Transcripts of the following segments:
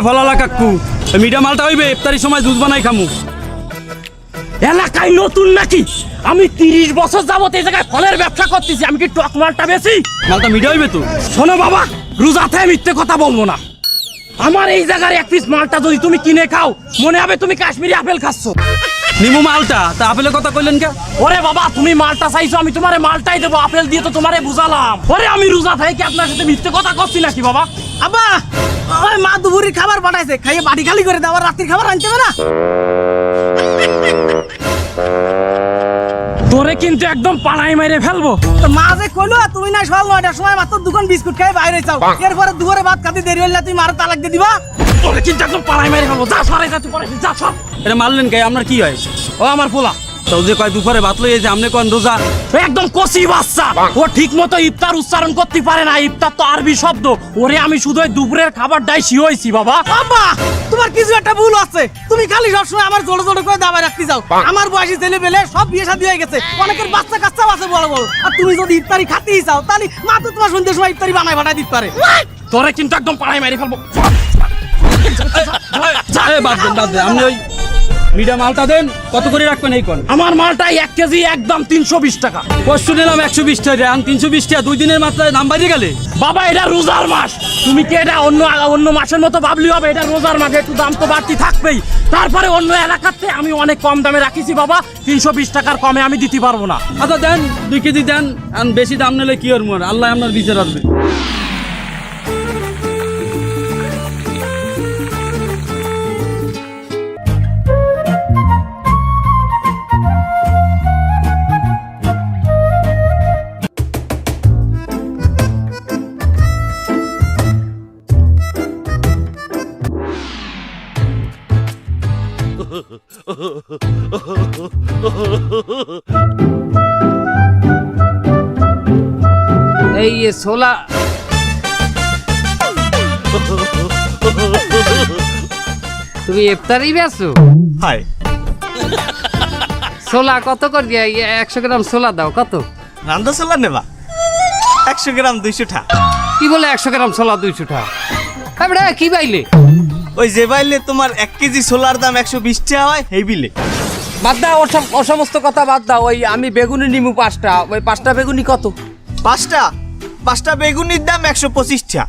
ফলালা কাকু মিঠা মালটা হইবে ইফতারির সময় দুধ বানাই খামু। এলাকায় নতুন নাকি? আমি 30 বছর যাবত এই জায়গায় ফলের ব্যবসা করতেছি, আমি কি টক মালটা বেশি? মালটা মিঠা হইবে তো। শোনো বাবা, রোজাতে মিথ্যে কথা বলবো না। আমার এই জায়গার এক পিস মালটা যদি তুমি কিনে খাও মনে হবে তুমি কাশ্মীরি আপেল খাচ্ছ। নিমু মালটা, তা আপেলের কথা কইলেন কে? ওরে বাবা, তুমি মালটা চাইছো, আমি তোমারে মালটাই দেবো, আপেল দিয়ে তো তোমারে বুঝালাম। ওরে আমি রোজা থাকি কি আপনার সাথে মিথ্যে কথা করছি নাকি বাবা? আব্বা, ওই মা দুপুরের খাবার পাঠাইছে, খাইয়ে বাড়ি খালি করে দাও, আর রাত্রির খাবার আনতে হবে না। তোরে কিন্তু একদম পাড়ায় মেরে ফেলবো। তো মা যে কইলো তুমি না সকাল 9টার সময় মাত্র দুকান বিস্কুট খেয়ে বাইরে যাও, এরপরে দুপুরে ভাত খাতে দেরি হইলে তুমি মার তালাক দিয়ে দিবা। তোরে কিন্তু একদম পাড়ায় মেরে ফেলবো। যা সরে যা, তুই পরে যা সর। এটা মারলেন কে? আপনার কি হয়? ও আমার পোলা তো যে কয় দুপুরে ভাত লইয়ে যে আপনি কোন রোজা? একদম কচি বাচ্চা, ও ঠিক মতো ইফতার উচ্চারণ করতে পারে না। ইফতার তো আরবি শব্দ। ওরে আমি শুধু ওই দুপুরের খাবারটাই শিওইছি বাবা। আব্বা, তোমার কিছু একটা ভুল আছে, তুমি খালি সবসময় আমার জোরে জোরে করে দাবায় রাখতে যাও। আমার বয়সী ছেলে পেলে সব বিয়ে শাদী হয়ে গেছে, অনেকের বাচ্চা কাচ্চাও আছে বড় বড়। আর তুমি যদি ইফতারি খাতেই চাও তাহলে মা তো তোমার সন্ধ্যের সময় ইফতারি বানায় পাঠাই দিতে পারে। তোরে কিন্তু একদম পাড়ায় মেরে ফেলবো। বাদ দেন আপনি ওই মিঠা মালটা দেন। কত করে রাখবেন এই কোন? আমার মালটা 1 কেজি একদম 320 টাকা। পরশু নিলাম 120 টাকা, আর 320 টাকা 2 দিনের মাত্রায় দাম বাড়িয়ে গেলে। বাবা এটা রোজার মাস, তুমি কি এটা অন্য মাসের মতো ভাবলি হবে? এটা রোজার মাসে একটু দাম তো বাড়তি থাকবেই। তারপরে অন্য এলাকাতে আমি অনেক কম দামে রাখিছি বাবা, 320 টাকার কমে আমি দিতে পারবো না। আচ্ছা দেন 2 কেজি দেন, আর বেশি দাম নিলে কি আর মোর আল্লাহ আপনার বিচার আসবে। এই ছোলা তুমি ইফতারি বেছো? হাই ছোলা কত করে দিয়া? 100 গ্রাম ছোলা দাও। কত রান্দা ছোলা নেবা? 100 গ্রাম 200 টাকা। কি বলে 100 গ্রাম ছোলা 200 টাকা? বেটা কি বাইলে? ওই যে বাইলে তোমার 1 কেজি ছোলার দাম 120 টাকা হয়, এই বিলে। বাদ দাও ও সমস্ত কথা বাদ দাও। ওই আমি বেগুনি নিমু 5টা, ওই 5টা বেগুনি কত? 5টা বেগুনির দাম 125 টাকা।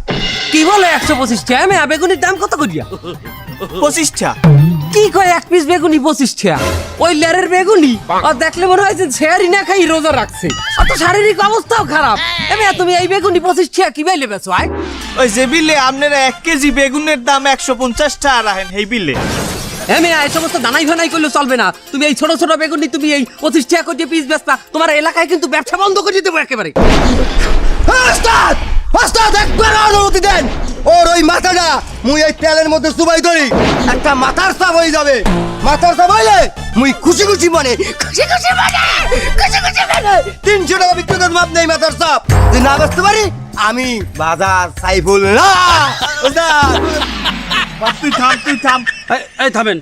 কি বলে 125 টাকা? আমি বেগুনির দাম কত করিয়া? 25 টাকা। কি কয় এক পিস বেগুনি 25 টাকা? ওই লেরের বেগুনি আর দেখলে মনে হয় যে ছেড়ি না খাই রোজা রাখছে, অত শারীরিক অবস্থাও খারাপ। তুমি এই বেগুনি 25 টাকা কি বাইলে বেচো? আয় ওই যে বিলে আপনারা 1 কেজি বেগুনের দাম 150 টাকা রাখেন, এই বিলে। এই সমস্ত দানাই ফানাই করলে চলবে না। তুমি এই ছোট ছোট বেগুনি তুমি এই 25 টাকা করে পিস বেচতা, তোমার এলাকায় কিন্তু ব্যবসা বন্ধ করে দেবো একেবারে। ওস্তাদ, ওস্তাদ একবার অনুমতি দেন, ওর ওই মাথাটা মুই এই তেলের মধ্যে চুবাই ধরি, একটা মাথার চাপ হয়ে যাবে। মাথার চাপ হইলে মুই খুশি খুশি মনে 300 টাকা বিক্রি করবো আপনি মাথার চাপ। যদি না বেচতে পারি আমি বাজার সাইফুল না। ওস্তাদ তুই থাম। এই থামেন,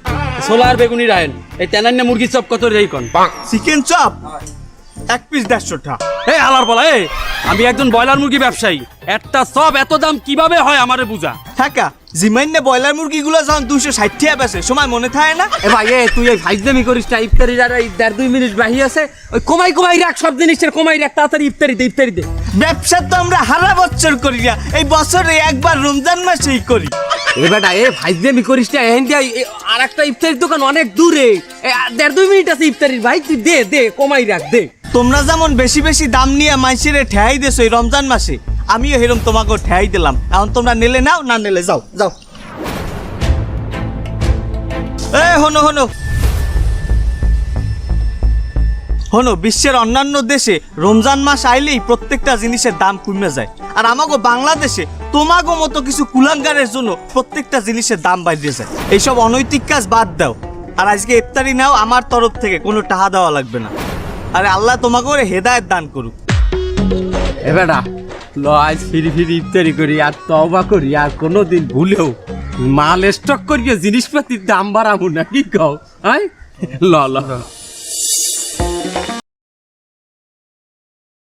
ছোলা আর বেগুনি রাখেন। এই তেনান্না মুরগির চপ কত রে? কোন চিকেন চপ 1 পিস 150 টাকা। এই হালার বলা, আমি একজন ব্রয়লার মুরগি ব্যবসায়ী, একটা চপ এত দাম কিভাবে হয় আমারে বুঝা। হ্যাঁ, জিমাইনে ব্রয়লার মুরগিগুলো যখন 260 টাকা বেচে, সময় মনে থাকে না? এ ভাই তুই এই ফাইজলামি করিস না। ইফতারির আর 1.5-2 মিনিট বাহি আছে, ওই কমাই রাখ সব জিনিসের, কমাই রাখ তাড়াতাড়ি। ইফতারি দে। ব্যবসা তো আমরা হারা বছর করি না, এই বছরে একবার রমজান মাসেই করি। এ বেটা ফাইজলামি করিস না। আর একটা ইফতারির দোকান অনেক দূরে, 1.5-2 মিনিট আছে ইফতারির। ভাই তুই দে কমাই রাখ দে। তোমরা যেমন বেশি বেশি দাম নিয়ে মাইসিরে ঠেয়াই দেছো এই রমজান মাসে, আমিও হেরম তোমাকে ঠেয়াই দিলাম। এখন তোমরা নেলে নাও, না নেলে যাও। হনো বিশ্বের অন্যান্য দেশে রমজান মাস আইলেই প্রত্যেকটা জিনিসের দাম কমে যায়, আর আমাগো বাংলাদেশে তোমাগো মতো কিছু কুলাঙ্গারের জন্য প্রত্যেকটা জিনিসের দাম বাড়িয়ে যায়। এইসব অনৈতিক কাজ বাদ দাও, আর আজকে ইফতারি নাও, আমার তরফ থেকে কোনো টাকা দেওয়া লাগবে না। আরে আল্লাহ তোমাকে হেদায়েত দান করুক। এ বেটা আজ ফিরি ইফতারি করি আর তওবা করি, আর কোনোদিন ভুলেও মাল স্টক করিয়ে জিনিসপাতির দাম বাড়াবো না। কি কও? ল